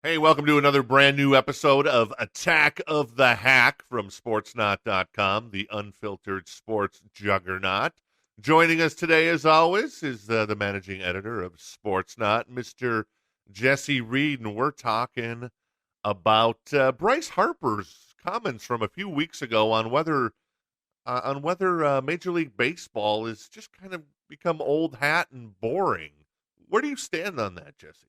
Hey, welcome to another brand new episode of Attack of the Hack from Sportsnot.com, the unfiltered sports juggernaut. Joining us today, as always, is the managing editor of Sportsnot, Mr. Jesse Reed, and we're talking about Bryce Harper's comments from a few weeks ago on whether Major League Baseball is just kind of become old hat and boring. Where do you stand on that, Jesse?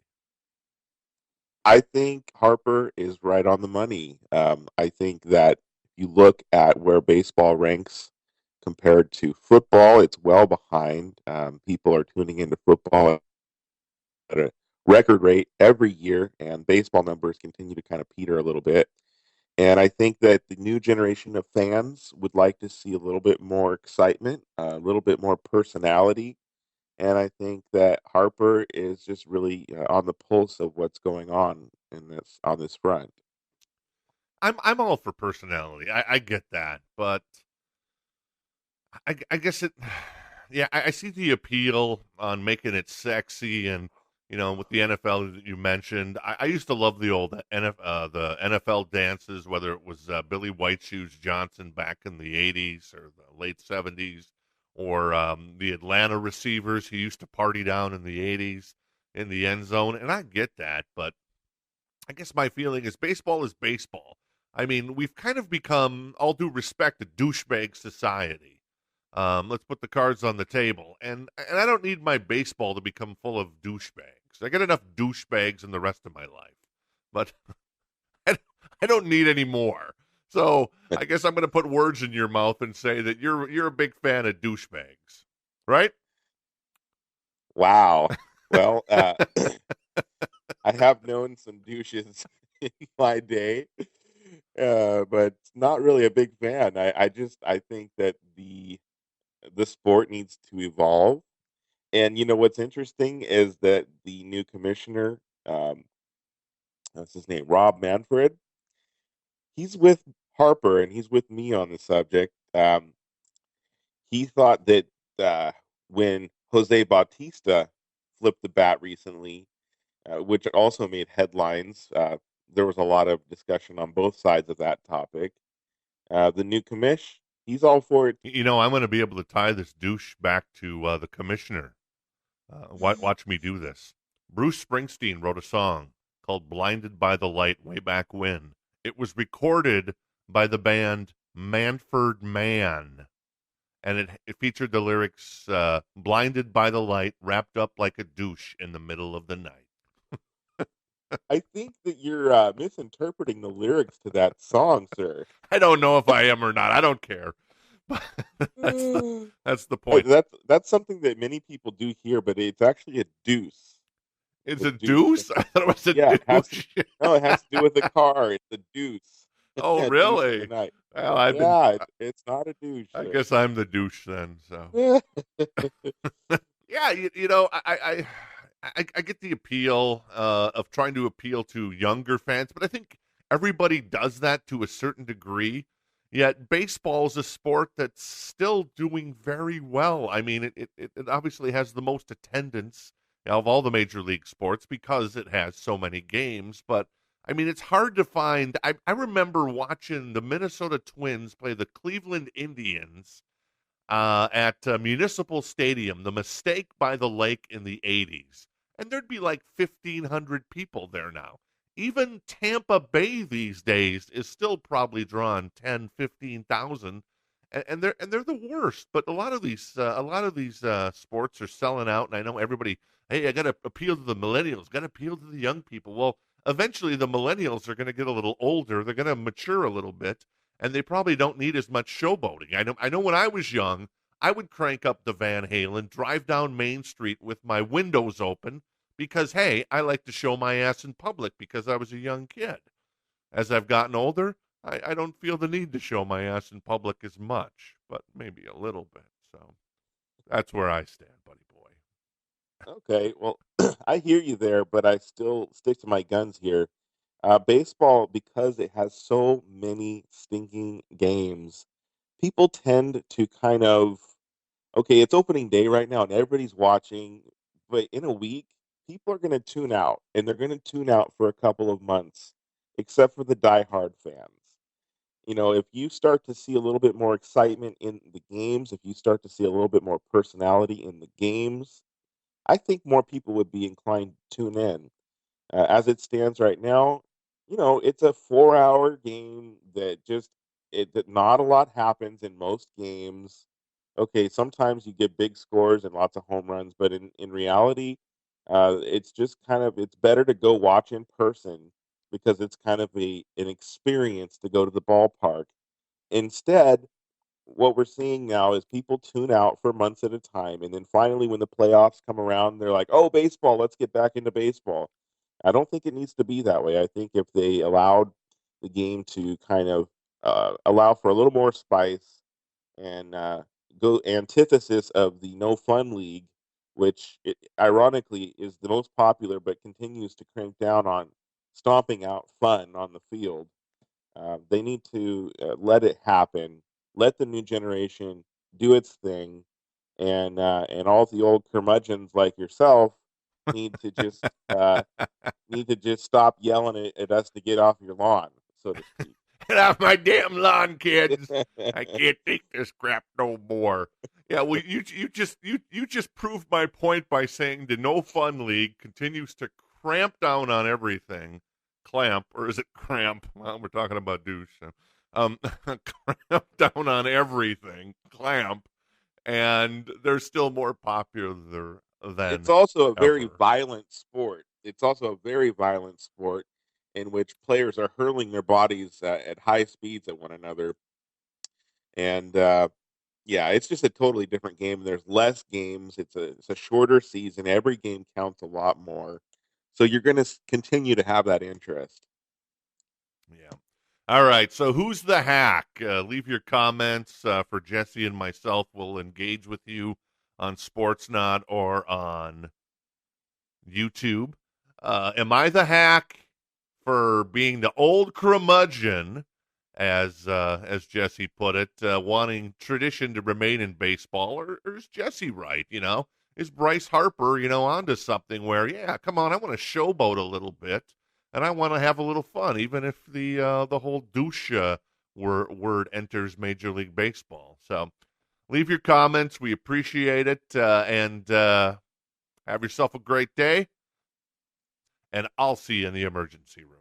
I think Harper is right on the money. I think that if you look at where baseball ranks compared to football, it's well behind. People are tuning into football at a record rate every year, and baseball numbers continue to kind of peter a little bit. And I think that the new generation of fans would like to see a little bit more excitement, a little bit more personality. And I think that Harper is just really on the pulse of what's going on in this on this front. I'm all for personality. I get that, but I guess it. Yeah, I see the appeal on making it sexy, and with the NFL that you mentioned, I used to love the old the NFL dances, whether it was Billy White Shoes Johnson back in the '80s or the late '70s, or the Atlanta receivers who used to party down in the '80s in the end zone, and I get that, but I guess my feeling is baseball is baseball. I mean, we've kind of become, all due respect, a douchebag society. Let's put the cards on the table, and I don't need my baseball to become full of douchebags. I got enough douchebags in the rest of my life, but I, I don't need any more. So I guess I'm going to put words in your mouth and say that you're a big fan of douchebags, right? Wow. Well, I have known some douches in my day, but not really a big fan. I think that the sport needs to evolve. And what's interesting is that the new commissioner, what's his name, Rob Manfred, he's with Harper and he's with me on the subject. He thought that when Jose Bautista flipped the bat recently, which also made headlines, there was a lot of discussion on both sides of that topic. The new commish, he's all for it. I'm going to be able to tie this douche back to the commissioner. Watch me do this. Bruce Springsteen wrote a song called Blinded by the Light way back when. It was recorded by the band Manfred Man, and it featured the lyrics Blinded by the light, wrapped up like a douche in the middle of the night. I think that you're misinterpreting the lyrics to that song, sir. I don't know if I am or not. I don't care. But that's the Mm. that's the point. That's something that many people do here, but it's actually a deuce. It's The a deuce. deuce? I thought it was a Yeah, it has to. douche. No, it has to do with the car. It's a deuce. Oh, A deuce in the really? night. Well, Yeah, it's not a douche, I sir. guess I'm the douche then. So yeah, I get the appeal of trying to appeal to younger fans, but I think everybody does that to a certain degree. Yet baseball is a sport that's still doing very well. I mean, it obviously has the most attendance of all the major league sports because it has so many games. But I mean, it's hard to find. I remember watching the Minnesota Twins play the Cleveland Indians at Municipal Stadium, the Mistake by the Lake in the 80s. And there'd be like 1,500 people there now. Even Tampa Bay these days is still probably drawing 10, 15,000, and they're the worst. But a lot of these sports are selling out, and I know everybody. Hey, I got to appeal to the millennials. Got to appeal to the young people. Well, eventually the millennials are going to get a little older. They're going to mature a little bit, and they probably don't need as much showboating. I know when I was young, I would crank up the Van Halen, drive down Main Street with my windows open because hey, I like to show my ass in public because I was a young kid. As I've gotten older, I don't feel the need to show my ass in public as much, but maybe a little bit. So that's where I stand, buddy boy. Okay, well, I hear you there, but I still stick to my guns here. Baseball, because it has so many stinking games, people tend to kind of, okay, it's opening day right now and everybody's watching, but in a week, people are going to tune out, and they're going to tune out for a couple of months, except for the diehard fans. If you start to see a little bit more excitement in the games, if you start to see a little bit more personality in the games, I think more people would be inclined to tune in. As it stands right now, it's a 4-hour game that not a lot happens in most games. Okay, sometimes you get big scores and lots of home runs, but in reality, it's just it's better to go watch in person because it's kind of an experience to go to the ballpark. Instead, what we're seeing now is people tune out for months at a time, and then finally, when the playoffs come around, they're like, "Oh, baseball, let's get back into baseball." I don't think it needs to be that way. I think if they allowed the game to allow for a little more spice and go antithesis of the no fun league, which ironically is the most popular but continues to crank down on stomping out fun on the field. They need to let it happen. Let the new generation do its thing, and all the old curmudgeons like yourself need to just uh, need to just stop yelling at us to get off your lawn, so to speak. Get off my damn lawn, kids! I can't take this crap no more. Yeah, well, you just proved my point by saying the No Fun League continues to cramp down on everything. Clamp, or is it cramp? Well, we're talking about douche. Cramp down on everything. Clamp, and they're still more popular It's than also a very ever. violent sport. It's also a very violent sport in which players are hurling their bodies at high speeds at one another, and yeah, it's just a totally different game. There's less games. It's a shorter season. Every game counts a lot more. So you're going to continue to have that interest. Yeah. All right. So who's the hack? Leave your comments for Jesse and myself. We'll engage with you on Sportsnot or on YouTube. Am I the hack for being the old curmudgeon, as Jesse put it, wanting tradition to remain in baseball, or is Jesse right? Is Bryce Harper, onto something where, yeah, come on, I want to showboat a little bit, and I want to have a little fun, even if the whole douche word enters Major League Baseball. So leave your comments. We appreciate it, and have yourself a great day. And I'll see you in the emergency room.